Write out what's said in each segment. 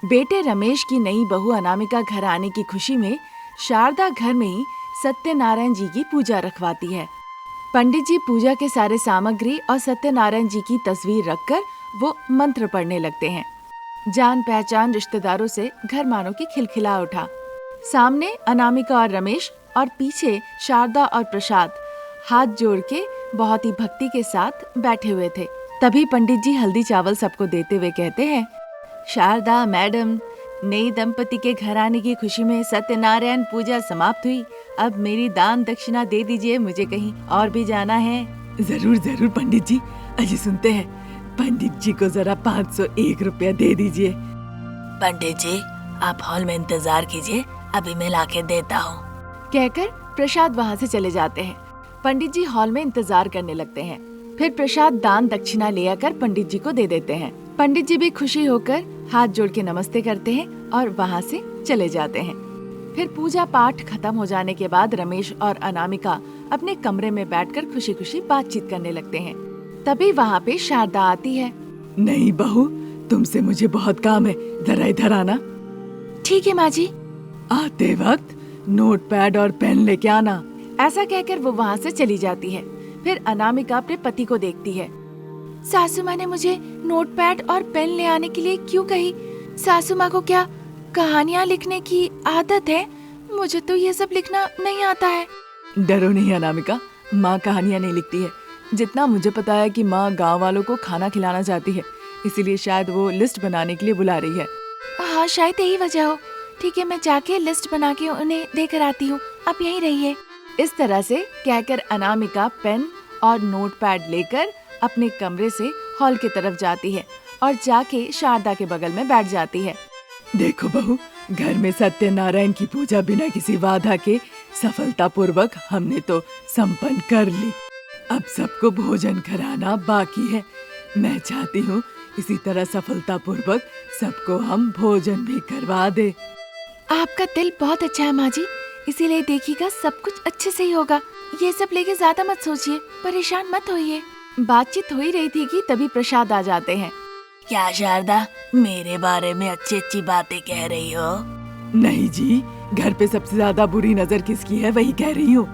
बेटे रमेश की नई बहू अनामिका घर आने की खुशी में शारदा घर में ही सत्यनारायण जी की पूजा रखवाती है। पंडित जी पूजा के सारे सामग्री और सत्यनारायण जी की तस्वीर रखकर वो मंत्र पढ़ने लगते हैं। जान पहचान रिश्तेदारों से घर मानो की खिलखिला उठा। सामने अनामिका और रमेश और पीछे शारदा और प्रसाद हाथ जोड़ के बहुत ही भक्ति के साथ बैठे हुए थे। तभी पंडित जी हल्दी चावल सबको देते हुए कहते हैं, शारदा मैडम, नई दंपति के घर आने की खुशी में सत्यनारायण पूजा समाप्त हुई। अब मेरी दान दक्षिणा दे दीजिए, मुझे कहीं और भी जाना है। जरूर जरूर पंडित जी, अजी सुनते हैं। पंडित जी को जरा 501 रुपया दे दीजिए। पंडित जी आप हॉल में इंतजार कीजिए, अभी मैं लाके देता हूँ, कहकर प्रसाद वहाँ से चले जाते हैं। पंडित जी हॉल में इंतजार करने लगते हैं। फिर प्रसाद दान दक्षिणा ले आकर पंडित जी को दे देते हैं। पंडित जी भी खुशी होकर हाथ जोड़ के नमस्ते करते हैं और वहाँ से चले जाते हैं। फिर पूजा पाठ खत्म हो जाने के बाद रमेश और अनामिका अपने कमरे में बैठकर खुशी खुशी बातचीत करने लगते हैं। तभी वहाँ पे शारदा आती है। नहीं बहू, तुमसे मुझे बहुत काम है, जरा इधर आना। ठीक है माँ जी। आते वक्त नोटपैड और पेन लेके आना। ऐसा कहकर वो वहाँ से चली जाती है। फिर अनामिका अपने पति को देखती है। सासू माँ ने मुझे नोटपैड और पेन ले आने के लिए क्यों कही? सासू माँ को क्या कहानियाँ लिखने की आदत है? मुझे तो ये सब लिखना नहीं आता है। डरो नहीं अनामिका, माँ कहानियाँ नहीं लिखती है। जितना मुझे पता है कि माँ गाँव वालों को खाना खिलाना चाहती है, इसीलिए शायद वो लिस्ट बनाने के लिए बुला रही है। हाँ शायद यही वजह हो। ठीक है, मैं जाके लिस्ट बना के उन्हें देकर आती हूँ, आप यहीं रहिए। इस तरह से कहकर अनामिका पेन और नोटपैड लेकर अपने कमरे से हॉल की तरफ जाती है और जाके शारदा के बगल में बैठ जाती है। देखो बहू, घर में सत्यनारायण की पूजा बिना किसी बाधा के सफलतापूर्वक हमने तो संपन्न कर ली। अब सबको भोजन कराना बाकी है। मैं चाहती हूँ इसी तरह सफलतापूर्वक सबको हम भोजन भी करवा दे। आपका दिल बहुत अच्छा है माँ जी, इसीलिए देखिएगा सब कुछ अच्छे से ही होगा। ये सब लेके ज्यादा मत सोचिए, परेशान मत होइए। बातचीत हो ही रही थी कि तभी प्रसाद आ जाते हैं। क्या शारदा मेरे बारे में अच्छी अच्छी बातें कह रही हो? नहीं जी, घर पे सबसे ज्यादा बुरी नजर किसकी है वही कह रही हूँ।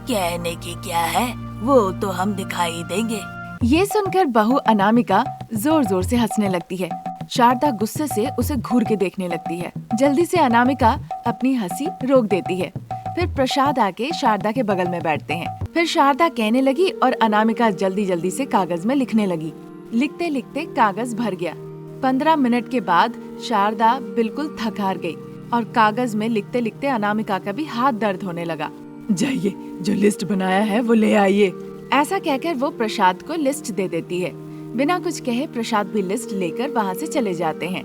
कहने की क्या है, वो तो हम दिखाई देंगे। ये सुनकर बहू अनामिका जोर जोर से हंसने लगती है। शारदा गुस्से से उसे घूर के देखने लगती है। जल्दी से अनामिका अपनी हंसी रोक देती है। फिर प्रसाद आके शारदा के बगल में बैठते हैं। फिर शारदा कहने लगी और अनामिका जल्दी जल्दी से कागज में लिखने लगी। लिखते लिखते कागज भर गया। 15 मिनट के बाद शारदा बिल्कुल थक हार गई और कागज में लिखते लिखते अनामिका का भी हाथ दर्द होने लगा। जाइए, जो लिस्ट बनाया है वो ले आइए। ऐसा कहकर वो प्रसाद को लिस्ट दे देती है। बिना कुछ कहे प्रसाद भी लिस्ट लेकर वहाँ से चले जाते हैं।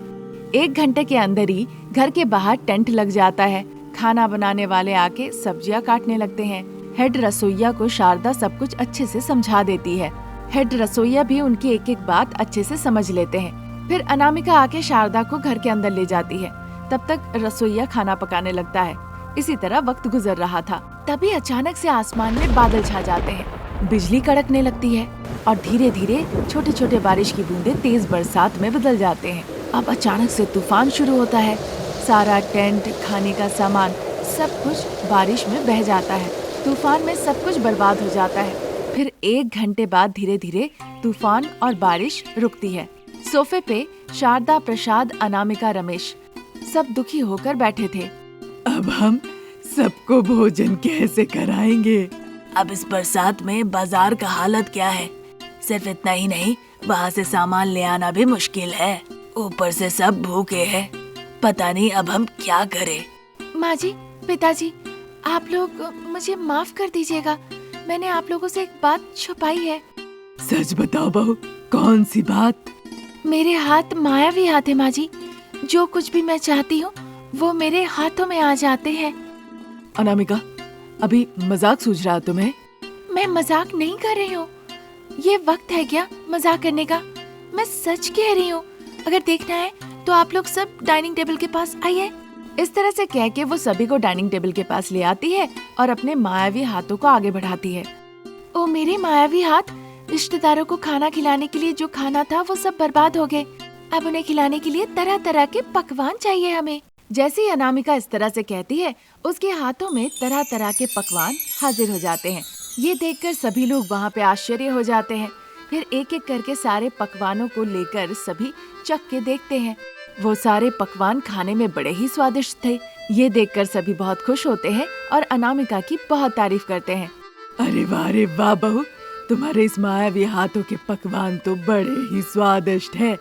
1 घंटे के अंदर ही घर के बाहर टेंट लग जाता है। खाना बनाने वाले आके सब्जियां काटने लगते हैं। हेड रसोइया को शारदा सब कुछ अच्छे से समझा देती है। हेड रसोइया भी उनकी एक एक बात अच्छे से समझ लेते हैं। फिर अनामिका आके शारदा को घर के अंदर ले जाती है। तब तक रसोइया खाना पकाने लगता है। इसी तरह वक्त गुजर रहा था। तभी अचानक से आसमान में बादल छा जाते हैं। बिजली कड़कने लगती है और धीरे धीरे छोटे छोटे बारिश की बूंदें तेज बरसात में बदल जाते हैं। अब अचानक से तूफान शुरू होता है। सारा टेंट, खाने का सामान, सब कुछ बारिश में बह जाता है। तूफान में सब कुछ बर्बाद हो जाता है। फिर 1 घंटे बाद धीरे धीरे तूफान और बारिश रुकती है। सोफे पे शारदा, प्रसाद, अनामिका, रमेश सब दुखी होकर बैठे थे। अब हम सबको भोजन कैसे कराएंगे? अब इस बरसात में बाजार का हालत क्या है? सिर्फ इतना ही नहीं, वहाँ से सामान ले आना भी मुश्किल है। ऊपर से सब भूखे हैं। पता नहीं अब हम क्या करें। माँ जी, पिताजी, आप लोग मुझे माफ कर दीजिएगा। मैंने आप लोगों से एक बात छुपाई है। सच बताओ बहू, कौन सी बात? मेरे हाथ मायावी हाथ है माँ जी। जो कुछ भी मैं चाहती हूँ वो मेरे हाथों में आ जाते हैं। अनामिका, अभी मजाक सूझ रहा तुम्हें? मैं मजाक नहीं कर रही हूँ। ये वक्त है क्या मजाक करने का? मैं सच कह रही हूँ। अगर देखना है तो आप लोग सब डाइनिंग टेबल के पास आइए। इस तरह से कह के वो सभी को डाइनिंग टेबल के पास ले आती है और अपने मायावी हाथों को आगे बढ़ाती है। ओ मेरे मायावी हाथ, रिश्तेदारों को खाना खिलाने के लिए जो खाना था वो सब बर्बाद हो गए। अब उन्हें खिलाने के लिए तरह तरह के पकवान चाहिए हमें। जैसे ही अनामिका इस तरह से कहती है, उसके हाथों में तरह तरह के पकवान हाजिर हो जाते हैं। ये देखकर सभी लोग वहाँ पे आश्चर्य हो जाते हैं। फिर एक एक करके सारे पकवानों को लेकर सभी चख के देखते हैं। वो सारे पकवान खाने में बड़े ही स्वादिष्ट थे। ये देखकर सभी बहुत खुश होते हैं और अनामिका की बहुत तारीफ करते हैं। अरे वाह बहू, तुम्हारे इस मायावी हाथों के पकवान तो बड़े ही स्वादिष्ट है।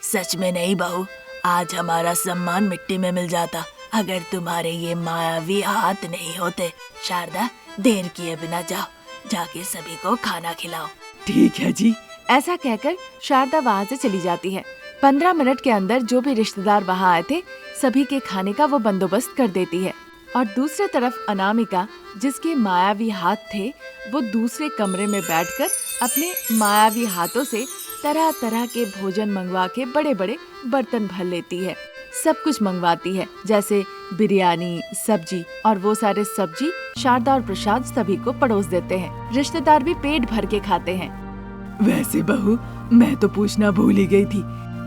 सच में नहीं बहू, आज हमारा सम्मान मिट्टी में मिल जाता अगर तुम्हारे ये मायावी हाथ नहीं होते। शारदा, देर किए बिना जाओ, जाके सभी को खाना खिलाओ। ठीक है जी। ऐसा कहकर शारदा वहाँ से चली जाती है। 15 मिनट के अंदर जो भी रिश्तेदार वहाँ आए थे, सभी के खाने का वो बंदोबस्त कर देती है। और दूसरे तरफ अनामिका, जिसके मायावी हाथ थे, वो दूसरे कमरे में बैठकर अपने मायावी हाथों से तरह तरह के भोजन मंगवा के बड़े बड़े बर्तन भर लेती है। सब कुछ मंगवाती है, जैसे बिरयानी, सब्जी, और वो सारे सब्जी शारदा और प्रसाद सभी को परोस देते हैं। रिश्तेदार भी पेट भर के खाते हैं। वैसे बहू, मैं तो पूछना भूल ही गई थी,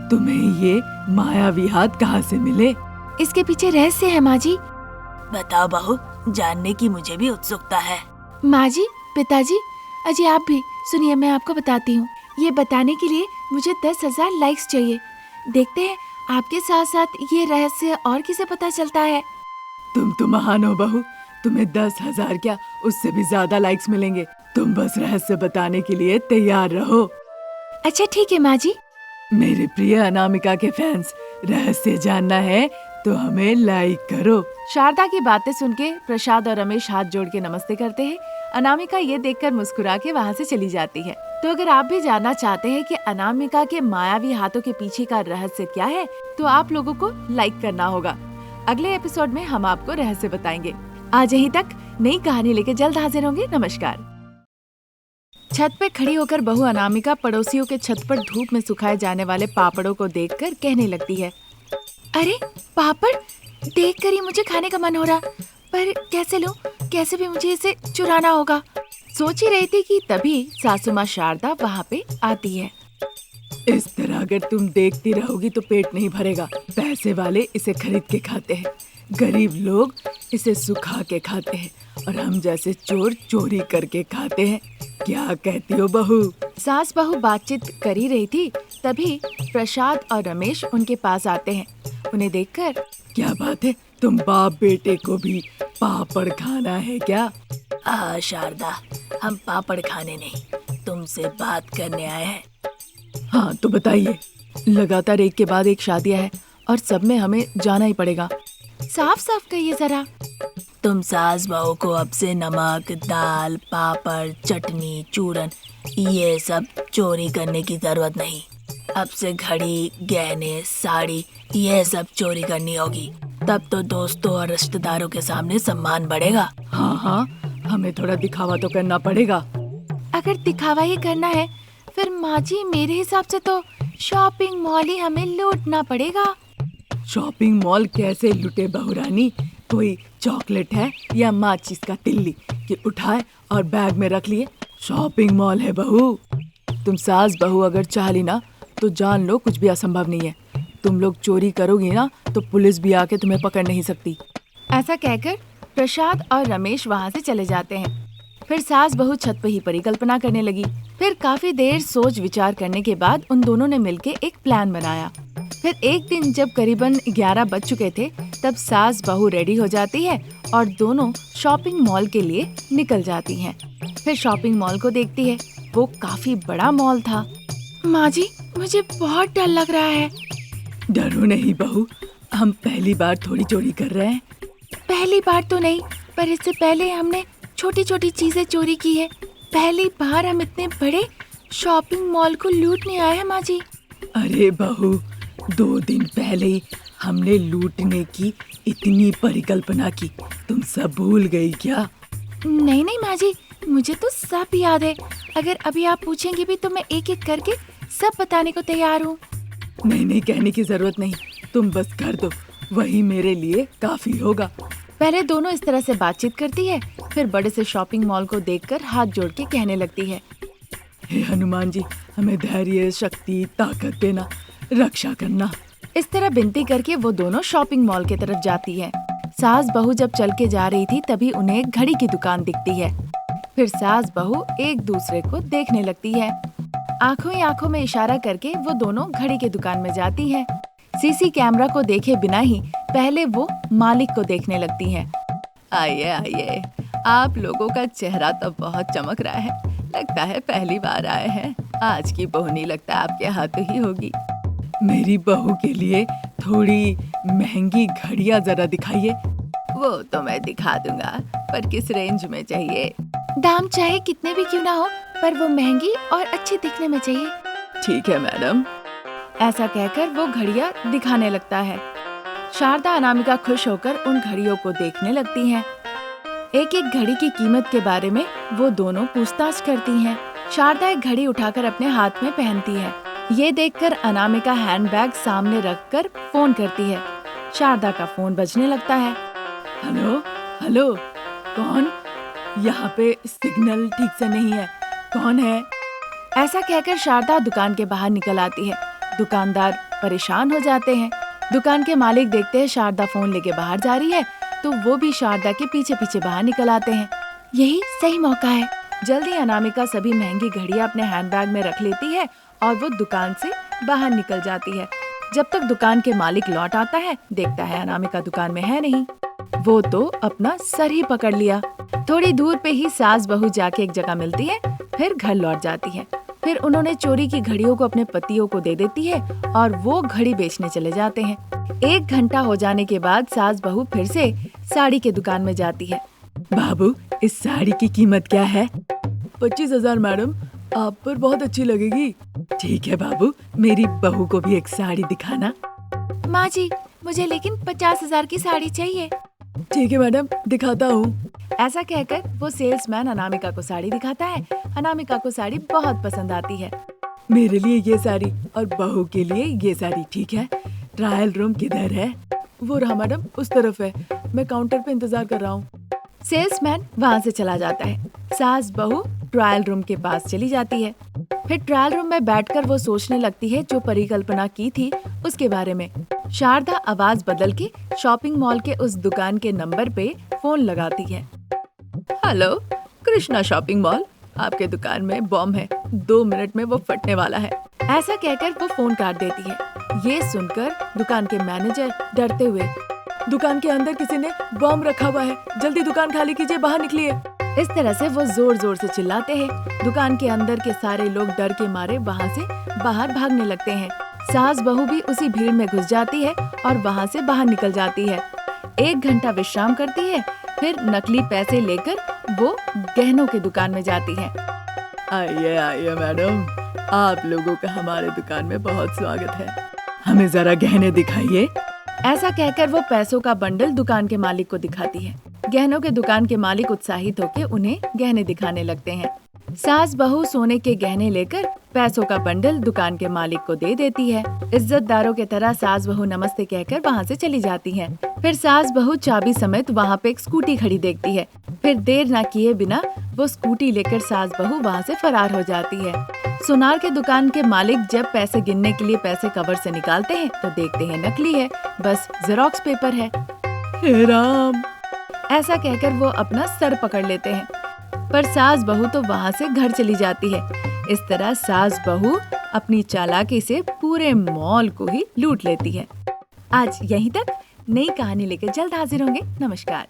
तुम्हें ये मायावी हाथ कहाँ से मिले? इसके पीछे रहस्य है माँ जी। बताओ बहू, जानने की मुझे भी उत्सुकता है। माँ जी, पिताजी, अजी आप भी सुनिए, मैं आपको बताती हूँ। ये बताने के लिए मुझे 10,000 लाइक्स चाहिए। देखते हैं आपके साथ साथ ये रहस्य और किसे पता चलता है। तुम तो महान हो बहू, तुम्हें 10,000 क्या, उससे भी ज्यादा लाइक्स मिलेंगे। तुम बस रहस्य बताने के लिए तैयार रहो। अच्छा ठीक है माँ जी। मेरे प्रिय अनामिका के फैंस, रहस्य जानना है तो हमें लाइक करो। शारदा की बातें सुन के प्रसाद और रमेश हाथ जोड़ के नमस्ते करते हैं। अनामिका ये देखकर मुस्कुरा के वहाँ से चली जाती है। तो अगर आप भी जानना चाहते हैं कि अनामिका के मायावी हाथों के पीछे का रहस्य क्या है, तो आप लोगों को लाइक करना होगा। अगले एपिसोड में हम आपको रहस्य बताएंगे। आज यहीं तक, नई कहानी लेके जल्द हाजिर होंगे। नमस्कार। छत पे खड़ी होकर बहू अनामिका पड़ोसियों के छत पर धूप में सुखाए जाने वाले पापड़ों को देखकर कहने लगती है, अरे पापड़ देखकर ही मुझे खाने का मन हो रहा, पर कैसे लूं? कैसे भी मुझे इसे चुराना होगा। सोच ही रही थी कि तभी सासू माँ शारदा वहाँ पे आती है। इस तरह अगर तुम देखती रहोगी तो पेट नहीं भरेगा। पैसे वाले इसे खरीद के खाते हैं, गरीब लोग इसे सुखा के खाते हैं, और हम जैसे चोर चोरी करके खाते हैं। क्या कहती हो बहू? सास बहू बातचीत कर ही रही थी, तभी प्रसाद और रमेश उनके पास आते हैं। उन्हें देखकर, क्या बात है, तुम बाप बेटे को भी पापड़ खाना है क्या? शारदा, हम पापड़ खाने नहीं, तुमसे बात करने आए हैं। हाँ तो बताइए। लगातार एक के बाद एक शादियाँ है और सब में हमें जाना ही पड़ेगा। साफ साफ कहिए जरा। तुम सास बहू को अब से नमक, दाल, पापड़, चटनी, चूरन ये सब चोरी करने की जरूरत नहीं। अब से घड़ी, गहने, साड़ी ये सब चोरी करनी होगी, तब तो दोस्तों और रिश्तेदारों के सामने सम्मान बढ़ेगा। हाँ, हमें थोड़ा दिखावा तो करना पड़ेगा। अगर दिखावा ही करना है, फिर माँ जी मेरे हिसाब से तो शॉपिंग मॉल ही हमें लूटना पड़ेगा। शॉपिंग मॉल कैसे लुटे बहू रानी? कोई चॉकलेट है या माचिस का तिल्ली कि उठाए और बैग में रख लिए? शॉपिंग मॉल है बहू। तुम सास बहू अगर चाह ली ना तो जान लो कुछ भी असंभव नहीं है। तुम लोग चोरी करोगी ना तो पुलिस भी आके तुम्हें पकड़ नहीं सकती। ऐसा कहकर प्रसाद और रमेश वहाँ से चले जाते हैं। फिर सास बहू छत पर ही परिकल्पना करने लगी। फिर काफी देर सोच विचार करने के बाद उन दोनों ने मिलके एक प्लान बनाया। फिर एक दिन जब करीबन 11 बज चुके थे, तब सास बहू रेडी हो जाती है और दोनों शॉपिंग मॉल के लिए निकल जाती हैं। फिर शॉपिंग मॉल को देखती है, वो काफी बड़ा मॉल था। माँ जी, मुझे बहुत डर लग रहा है। डरो नहीं बहू, हम पहली बार थोड़ी चोरी कर रहे हैं। पहली बार तो नहीं, पर इससे पहले हमने छोटी छोटी चीजें चोरी की है। पहली बार हम इतने बड़े शॉपिंग मॉल को लूटने आए हैं माँ जी। अरे बहू, 2 दिन पहले ही हमने लूटने की इतनी परिकल्पना की, तुम सब भूल गई क्या? नहीं माँ जी, मुझे तो सब याद है। अगर अभी आप पूछेंगी भी तो मैं एक एक करके सब बताने को तैयार हूँ। नहीं, कहने की जरूरत नहीं, तुम बस कर दो, वही मेरे लिए काफी होगा। पहले दोनों इस तरह से बातचीत करती है, फिर बड़े से शॉपिंग मॉल को देखकर हाथ जोड़ के कहने लगती है, हे हनुमान जी, हमें धैर्य, शक्ति, ताकत देना। रक्षा करना। इस तरह विनती करके वो दोनों शॉपिंग मॉल की तरफ जाती है। सास बहू जब चल के जा रही थी तभी उन्हें एक घड़ी की दुकान दिखती है। फिर सास बहू एक दूसरे को देखने लगती है। आंखों ही आंखों में इशारा करके वो दोनों घड़ी की दुकान में जाती हैं। सीसी कैमरा को देखे बिना ही पहले वो मालिक को देखने लगती हैं। आइए आइए, आप लोगों का चेहरा तो बहुत चमक रहा है। लगता है पहली बार आए हैं। आज की बहू नहीं लगता आपके हाथों ही होगी। मेरी बहू के लिए थोड़ी महंगी घड़ियां जरा दिखाइए। वो तो मैं दिखा दूंगा, पर किस रेंज में चाहिए? दाम चाहे कितने भी क्यों ना हो, पर वो महंगी और अच्छी दिखने में चाहिए। ठीक है मैडम। ऐसा कहकर वो घड़ियां दिखाने लगता है। शारदा अनामिका खुश होकर उन घड़ियों को देखने लगती हैं। एक एक घड़ी की कीमत के बारे में वो दोनों पूछताछ करती हैं। शारदा एक घड़ी उठाकर अपने हाथ में पहनती है। ये देखकर अनामिका हैंडबैग सामने रखकर फोन करती है। शारदा का फोन बजने लगता है। हेलो हेलो, कौन? यहाँ पे सिग्नल ठीक से नहीं है। कौन है? ऐसा कहकर शारदा दुकान के बाहर निकल आती है। दुकानदार परेशान हो जाते हैं। दुकान के मालिक देखते हैं शारदा फोन लेके बाहर जा रही है तो वो भी शारदा के पीछे पीछे बाहर निकल आते हैं। यही सही मौका है। जल्दी अनामिका सभी महंगी घड़ियां अपने हैंडबैग में रख लेती है और वो दुकान से बाहर निकल जाती है। जब तक दुकान के मालिक लौट आता है, देखता है अनामिका दुकान में है नहीं। वो तो अपना सर ही पकड़ लिया। थोड़ी दूर पे ही सास बहू जाके एक जगह मिलती है, फिर घर लौट जाती है। फिर उन्होंने चोरी की घड़ियों को अपने पतियों को दे देती है और वो घड़ी बेचने चले जाते हैं। 1 घंटा हो जाने के बाद सास बहू फिर से साड़ी के दुकान में जाती है। बाबू, इस साड़ी की कीमत क्या है? 25,000 मैडम, आप पर बहुत अच्छी लगेगी। ठीक है बाबू, मेरी बहू को भी एक साड़ी दिखाना। माँ जी, मुझे लेकिन 50,000 की साड़ी चाहिए। ठीक है मैडम, दिखाता हूँ। ऐसा कहकर वो सेल्समैन अनामिका को साड़ी दिखाता है। अनामिका को साड़ी बहुत पसंद आती है। मेरे लिए ये साड़ी और बहू के लिए ये साड़ी, ठीक है? ट्रायल रूम किधर है? वो रहा मैडम, उस तरफ है। मैं काउंटर पे इंतजार कर रहा हूँ। सेल्समैन वहाँ से चला जाता है। सास बहू ट्रायल रूम के पास चली जाती है। फिर ट्रायल रूम में बैठकर वो सोचने लगती है जो परिकल्पना की थी उसके बारे में। शारदा आवाज बदल के शॉपिंग मॉल के उस दुकान के नंबर पे फोन लगाती है। हेलो, कृष्णा शॉपिंग मॉल, आपके दुकान में बॉम्ब है। 2 मिनट में वो फटने वाला है। ऐसा कहकर वो फोन काट देती है। ये सुनकर दुकान के मैनेजर डरते हुए, दुकान के अंदर किसी ने बॉम्ब रखा हुआ है, जल्दी दुकान खाली कीजिए, बाहर निकलिए। इस तरह से वो जोर जोर से चिल्लाते हैं। दुकान के अंदर के सारे लोग डर के मारे वहाँ से बाहर भागने लगते हैं। सास बहू भी उसी भीड़ में घुस जाती है और वहाँ से बाहर निकल जाती है। 1 घंटा विश्राम करती है, फिर नकली पैसे लेकर वो गहनों की दुकान में जाती है। आइए आइए मैडम, आप लोगों का हमारे दुकान में बहुत स्वागत है। हमें जरा गहने दिखाइए। ऐसा कहकर वो पैसों का बंडल दुकान के मालिक को दिखाती है। गहनों के दुकान के मालिक उत्साहित होकर उन्हें गहने दिखाने लगते हैं। सास बहू सोने के गहने लेकर पैसों का बंडल दुकान के मालिक को दे देती है। इज्जतदारों की तरह सास बहू नमस्ते कहकर वहाँ से चली जाती हैं। फिर सास बहू चाबी समेत वहाँ पे एक स्कूटी खड़ी देखती है। फिर देर न किए बिना वो स्कूटी लेकर सास बहू वहाँ से फरार हो जाती है। सुनार के दुकान के मालिक जब पैसे गिनने के लिए पैसे कवर से निकालते हैं तो देखते हैं नकली है, बस जेरोक्स पेपर है। हे राम! ऐसा कहकर वो अपना सर पकड़ लेते हैं, पर सास बहू तो वहाँ से घर चली जाती है। इस तरह सास बहू अपनी चालाकी से पूरे मॉल को ही लूट लेती है। आज यहीं तक। नई कहानी लेकर जल्द हाजिर होंगे। नमस्कार।